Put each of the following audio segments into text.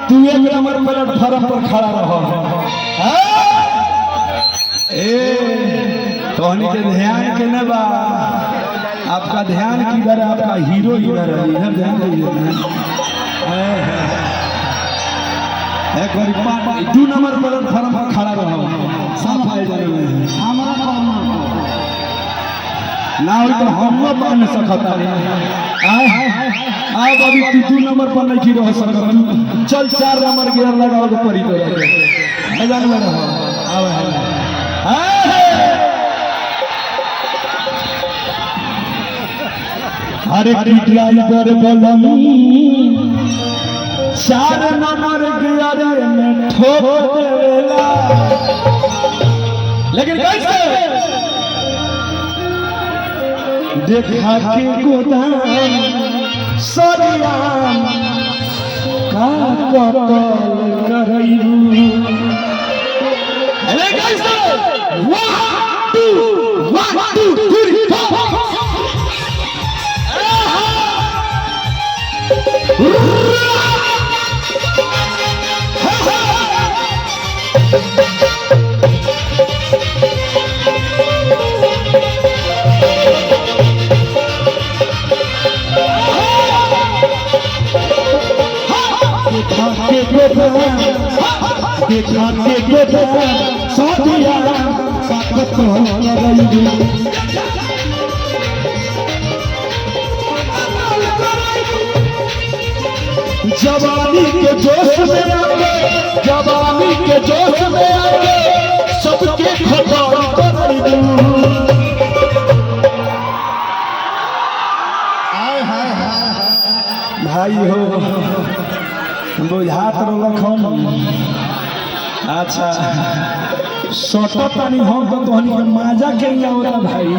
तू एक number platform पर खड़ा रहो। तोहनी के ध्यान के न बा, आपका ध्यान किधर है? आपका हीरो इधर है, इधर ध्यान दीजिए। एक बार 2 नंबर प्लेटफार्म पर खड़ा रहो, साफ आए जाने में ना हो तो हम बन सकता नहीं। अब अभी तू 2 नंबर पर नहीं रह सकता, चल 4 नंबर गियर लगाओ तो परी तो जान में रहो। अरे ड्राइवर बलम 4 नंबर गियर में ठोक देला, लेकिन कैसे देखा के गोदाम सरियाम का कतल करैलू। अरे कैसे 1 2 3 देखा के गोदाम सरियाम का कतल करैलू। जवानी के जोश में आके, जवानी के जोश में आके सबके खबर कर दूं। भाई हो बुझात रखम। अच्छा सटतानी हम तो तोहनी के मजा के आवता भाई,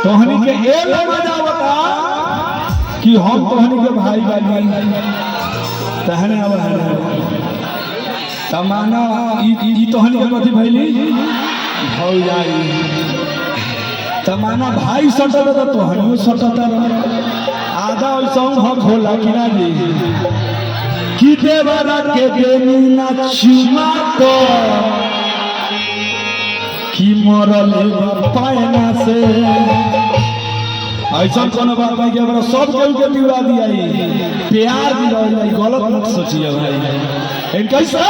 तोहनी के एल मजा आवता कि हम तोहनी के भाई बानी तहने अब तमाना ई तोहनी के कथी भइली भौ जाई। तमाना भाई सटत तो तोहनी सटत आधा ऐसा हक होला कि ना जी कि देवरा के देनी ना चुमा तो कि मरल पायना से। ऐसा कोनो बात नहीं कि हमरा सब केहू के दिवा दिया, प्यार दिला, गलत मत सोचिए भाई। इन कैसे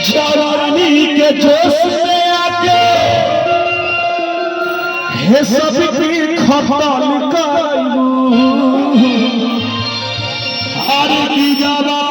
जवानी के जोश में आके हे सब की खतल करलू। हर की जवानी